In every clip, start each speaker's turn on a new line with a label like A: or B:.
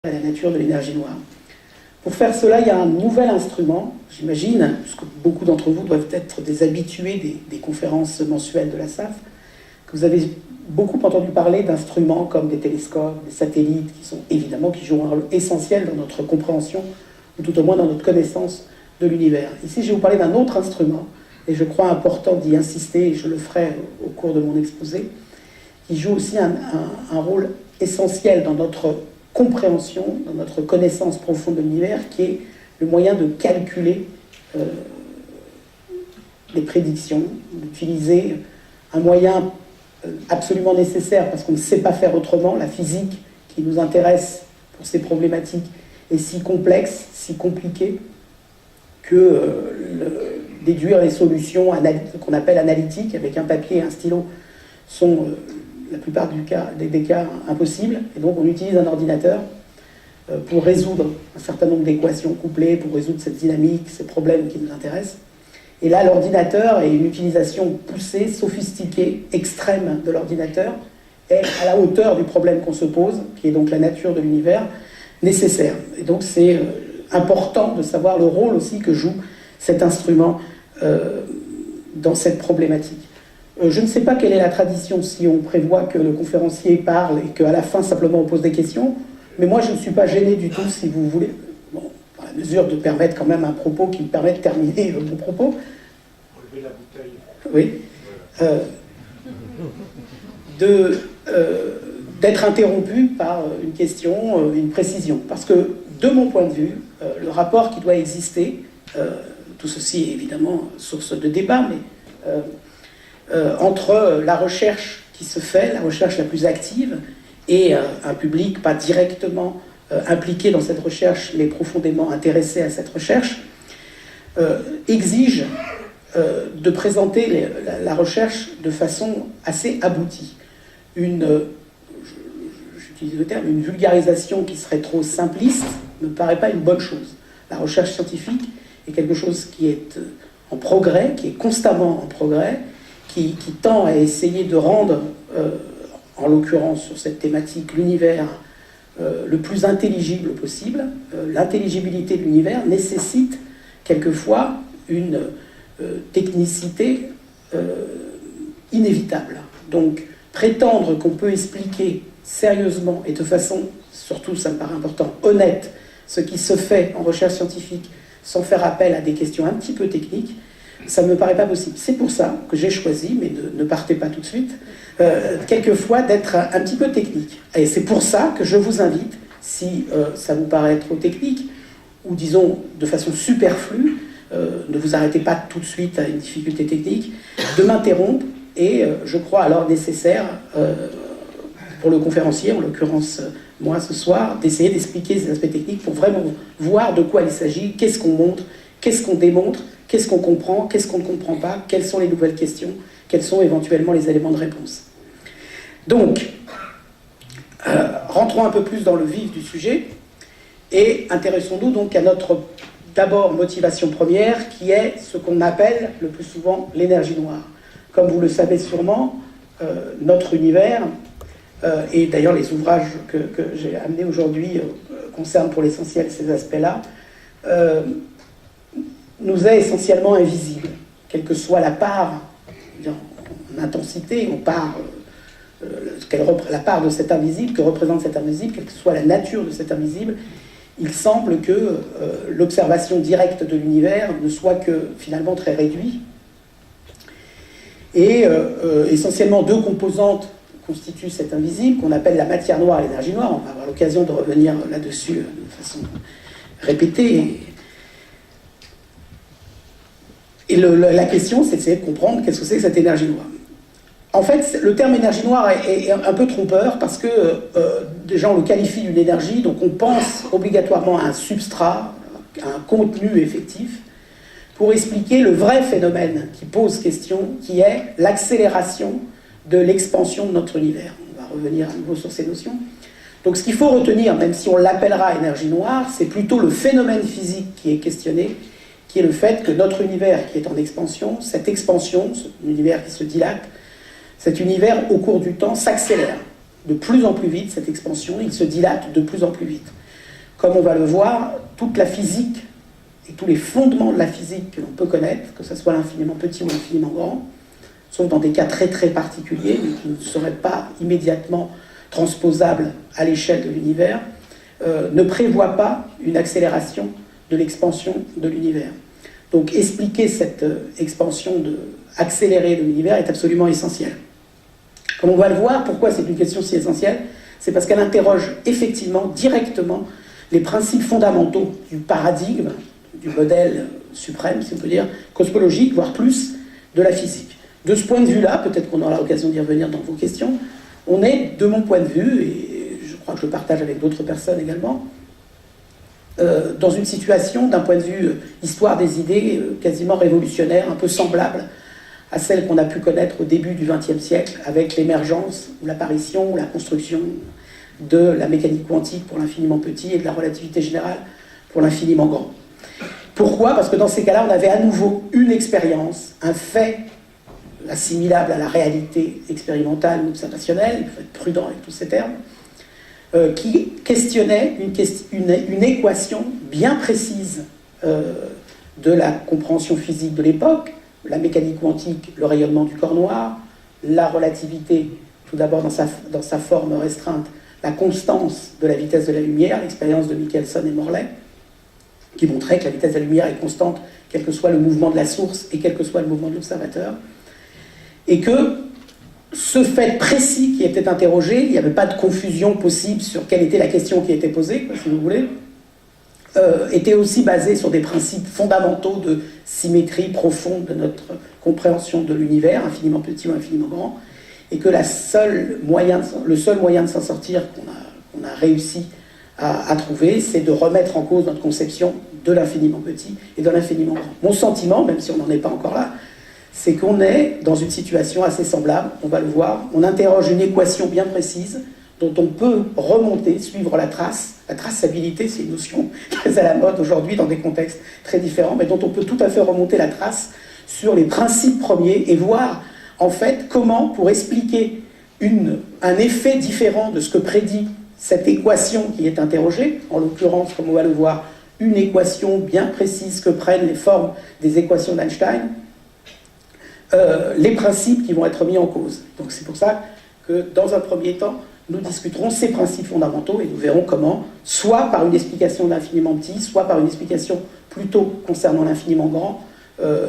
A: et la nature de l'énergie noire. Pour faire cela, il y a un nouvel instrument, j'imagine, puisque beaucoup d'entre vous doivent être des habitués des conférences mensuelles de la SAF, que vous avez beaucoup entendu parler d'instruments comme des télescopes, des satellites, qui jouent un rôle essentiel dans notre compréhension, ou tout au moins dans notre connaissance de l'univers. Ici, je vais vous parler d'un autre instrument, et je crois important d'y insister, et je le ferai au cours de mon exposé, qui joue aussi un rôle essentiel dans notre compréhension, dans notre connaissance profonde de l'univers, qui est le moyen de calculer les prédictions, d'utiliser un moyen absolument nécessaire, parce qu'on ne sait pas faire autrement. La physique qui nous intéresse pour ces problématiques est si complexe, si compliquée, que déduire les solutions qu'on appelle analytiques, avec un papier et un stylo, sont la plupart des cas impossibles. Et donc on utilise un ordinateur pour résoudre un certain nombre d'équations couplées, pour résoudre cette dynamique, ces problèmes qui nous intéressent. Et là, l'ordinateur et une utilisation poussée, sophistiquée, extrême de l'ordinateur est à la hauteur du problème qu'on se pose, qui est donc la nature de l'univers, nécessaire. Et donc c'est important de savoir le rôle aussi que joue cet instrument dans cette problématique. Je ne sais pas quelle est la tradition, si on prévoit que le conférencier parle et qu'à la fin simplement on pose des questions, mais moi je ne suis pas gêné du tout, si vous voulez, bon, dans la mesure de permettre quand même un propos qui me permet de terminer mon propos.
B: Enlever la bouteille.
A: Oui. D'être interrompu par une question, une précision. Parce que, de mon point de vue, le rapport qui doit exister, tout ceci est évidemment source de débat, mais entre la recherche qui se fait, la recherche la plus active, et un public pas directement impliqué dans cette recherche, mais profondément intéressé à cette recherche, exige de présenter la recherche de façon assez aboutie. J'utilise le terme, une vulgarisation qui serait trop simpliste ne me paraît pas une bonne chose. La recherche scientifique est quelque chose qui est en progrès, qui est constamment en progrès, qui tend à essayer de rendre, en l'occurrence sur cette thématique, l'univers le plus intelligible possible. L'intelligibilité de l'univers nécessite quelquefois une technicité inévitable. Donc, prétendre qu'on peut expliquer sérieusement et de façon, surtout ça me paraît important, honnête, ce qui se fait en recherche scientifique sans faire appel à des questions un petit peu techniques, ça ne me paraît pas possible. C'est pour ça que j'ai choisi, mais ne partez pas tout de suite, quelquefois d'être un petit peu technique. Et c'est pour ça que je vous invite, si ça vous paraît trop technique, ou disons de façon superflue, ne vous arrêtez pas tout de suite à une difficulté technique, de m'interrompre, et je crois alors nécessaire, pour le conférencier, en l'occurrence moi ce soir, d'essayer d'expliquer ces aspects techniques pour vraiment voir de quoi il s'agit, qu'est-ce qu'on montre, qu'est-ce qu'on démontre, qu'est-ce qu'on comprend, qu'est-ce qu'on ne comprend pas, quelles sont les nouvelles questions, quels sont éventuellement les éléments de réponse. Donc, rentrons un peu plus dans le vif du sujet et intéressons-nous donc à notre d'abord motivation première, qui est ce qu'on appelle le plus souvent l'énergie noire. Comme vous le savez sûrement, notre univers, et d'ailleurs les ouvrages que j'ai amenés aujourd'hui concernent pour l'essentiel ces aspects-là, nous est essentiellement invisible, quelle que soit la part en intensité, la part de cet invisible, que représente cet invisible, quelle que soit la nature de cet invisible. Il semble que l'observation directe de l'univers ne soit que finalement très réduite. Et essentiellement deux composantes constituent cet invisible, qu'on appelle la matière noire et l'énergie noire. On va avoir l'occasion de revenir là-dessus de façon répétée. Et la question, c'est d'essayer de comprendre qu'est-ce que c'est que cette énergie noire. En fait, le terme énergie noire est un peu trompeur parce que déjà on le qualifie d'une énergie, donc on pense obligatoirement à un substrat, à un contenu effectif, pour expliquer le vrai phénomène qui pose question, qui est l'accélération de l'expansion de notre univers. On va revenir à nouveau sur ces notions. Donc ce qu'il faut retenir, même si on l'appellera énergie noire, c'est plutôt le phénomène physique qui est questionné, qui est le fait que notre univers qui est en expansion, cette expansion, cet univers qui se dilate, cet univers au cours du temps s'accélère de plus en plus vite, cette expansion, il se dilate de plus en plus vite. comme on va le voir, toute la physique et tous les fondements de la physique que l'on peut connaître, que ce soit l'infiniment petit ou l'infiniment grand, sauf dans des cas très très particuliers, mais qui ne seraient pas immédiatement transposables à l'échelle de l'univers, ne prévoient pas une accélération de l'expansion de l'univers. Donc expliquer cette expansion accélérée de l'univers est absolument essentiel. Comme on va le voir, pourquoi c'est une question si essentielle? C'est parce qu'elle interroge effectivement, directement, les principes fondamentaux du paradigme, du modèle suprême, si on peut dire, cosmologique, voire plus, de la physique. De ce point de vue-là, peut-être qu'on aura l'occasion d'y revenir dans vos questions, on est, de mon point de vue, et je crois que je le partage avec d'autres personnes également, dans une situation, d'un point de vue histoire des idées, quasiment révolutionnaire, un peu semblable à celle qu'on a pu connaître au début du XXe siècle, avec l'émergence, ou l'apparition, ou la construction de la mécanique quantique pour l'infiniment petit et de la relativité générale pour l'infiniment grand. Pourquoi? Parce que dans ces cas-là, on avait à nouveau une expérience, un fait assimilable à la réalité expérimentale ou observationnelle, il faut être prudent avec tous ces termes, qui questionnait une équation bien précise de la compréhension physique de l'époque, la mécanique quantique, le rayonnement du corps noir, la relativité, tout d'abord dans sa forme restreinte, la constance de la vitesse de la lumière, l'expérience de Michelson et Morley, qui montrait que la vitesse de la lumière est constante, quel que soit le mouvement de la source et quel que soit le mouvement de l'observateur, et que ce fait précis qui était interrogé, il n'y avait pas de confusion possible sur quelle était la question qui était posée, si vous voulez, était aussi basé sur des principes fondamentaux de symétrie profonde de notre compréhension de l'univers, infiniment petit ou infiniment grand, et que le seul moyen de s'en sortir qu'on a réussi à trouver, c'est de remettre en cause notre conception de l'infiniment petit et de l'infiniment grand. Mon sentiment, même si on n'en est pas encore là, c'est qu'on est dans une situation assez semblable, on va le voir, on interroge une équation bien précise dont on peut remonter, suivre la trace. La traçabilité, c'est une notion très à la mode aujourd'hui dans des contextes très différents, mais dont on peut tout à fait remonter la trace sur les principes premiers et voir en fait comment, pour expliquer un effet différent de ce que prédit cette équation qui est interrogée, en l'occurrence, comme on va le voir, une équation bien précise que prennent les formes des équations d'Einstein, les principes qui vont être mis en cause. Donc c'est pour ça que dans un premier temps, nous discuterons ces principes fondamentaux et nous verrons comment, soit par une explication de l'infiniment petit, soit par une explication plutôt concernant l'infiniment grand,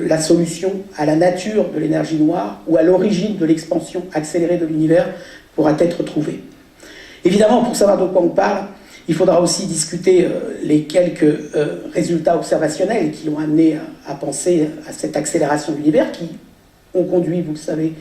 A: la solution à la nature de l'énergie noire ou à l'origine de l'expansion accélérée de l'univers pourra être trouvée. Évidemment, pour savoir de quoi on parle, il faudra aussi discuter les quelques résultats observationnels qui ont amené à penser à cette accélération de l'univers qui ont conduit, vous le savez,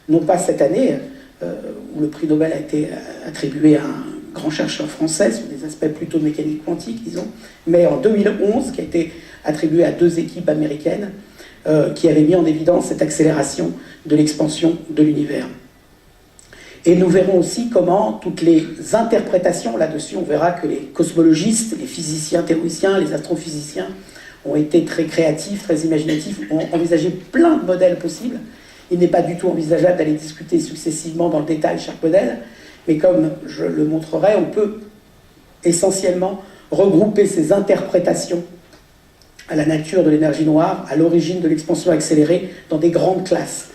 A: non pas cette année, où le prix Nobel a été attribué à un grand chercheur français sur des aspects plutôt mécaniques quantiques, disons, mais en 2011, qui a été attribué à 2 équipes américaines qui avaient mis en évidence cette accélération de l'expansion de l'univers. Et nous verrons aussi comment toutes les interprétations là-dessus, on verra que les cosmologistes, les physiciens théoriciens, les astrophysiciens ont été très créatifs, très imaginatifs, ont envisagé plein de modèles possibles. Il n'est pas du tout envisageable d'aller discuter successivement dans le détail chaque modèle, mais comme je le montrerai, on peut essentiellement regrouper ces interprétations à la nature de l'énergie noire, à l'origine de l'expansion accélérée, dans des grandes classes.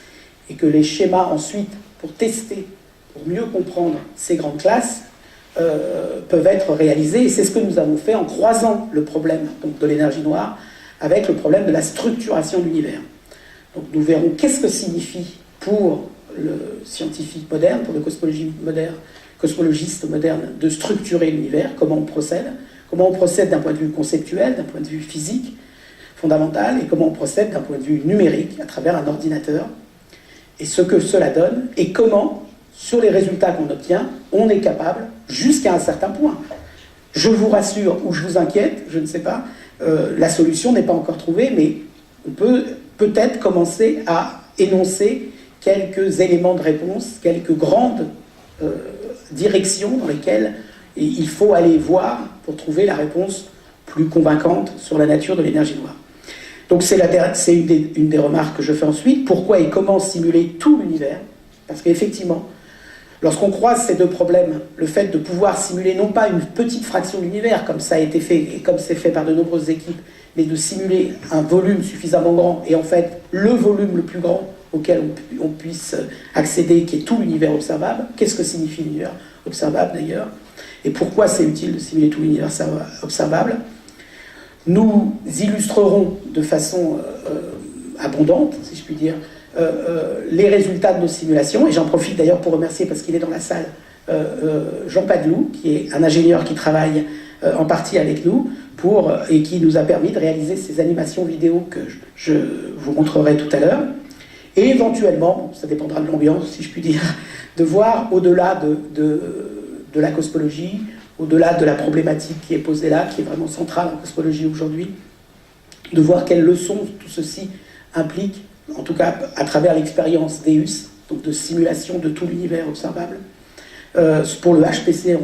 A: Et que les schémas ensuite, pour tester, pour mieux comprendre ces grandes classes, peuvent être réalisés. Et c'est ce que nous avons fait en croisant le problème donc, de l'énergie noire avec le problème de la structuration de l'univers. Donc nous verrons qu'est-ce que signifie pour le scientifique moderne, pour le cosmologiste moderne, de structurer l'univers, comment on procède d'un point de vue conceptuel, d'un point de vue physique, fondamental, et comment on procède d'un point de vue numérique, à travers un ordinateur, et ce que cela donne, et comment, sur les résultats qu'on obtient, on est capable, jusqu'à un certain point. Je vous rassure, ou je vous inquiète, je ne sais pas, la solution n'est pas encore trouvée, mais on peut peut-être commencer à énoncer quelques éléments de réponse, quelques grandes directions dans lesquelles il faut aller voir pour trouver la réponse plus convaincante sur la nature de l'énergie noire. Donc c'est une des remarques que je fais ensuite. Pourquoi et comment simuler tout l'univers? Parce qu'effectivement, Lorsqu'on croise ces deux problèmes, le fait de pouvoir simuler non pas une petite fraction de l'univers, comme ça a été fait et comme c'est fait par de nombreuses équipes, mais de simuler un volume suffisamment grand, et en fait le volume le plus grand auquel on puisse accéder, qui est tout l'univers observable. Qu'est-ce que signifie l'univers observable d'ailleurs? Et pourquoi c'est utile de simuler tout l'univers observable? Nous illustrerons de façon abondante, si je puis dire, les résultats de nos simulations, et j'en profite d'ailleurs pour remercier, parce qu'il est dans la salle, Jean Padelou, qui est un ingénieur qui travaille en partie avec nous, et qui nous a permis de réaliser ces animations vidéo que je vous montrerai tout à l'heure, et éventuellement, ça dépendra de l'ambiance, si je puis dire, de voir au-delà de la cosmologie, au-delà de la problématique qui est posée là, qui est vraiment centrale en cosmologie aujourd'hui, de voir quelles leçons tout ceci implique, en tout cas à travers l'expérience DEUS, donc de simulation de tout l'univers observable. Pour le HPC,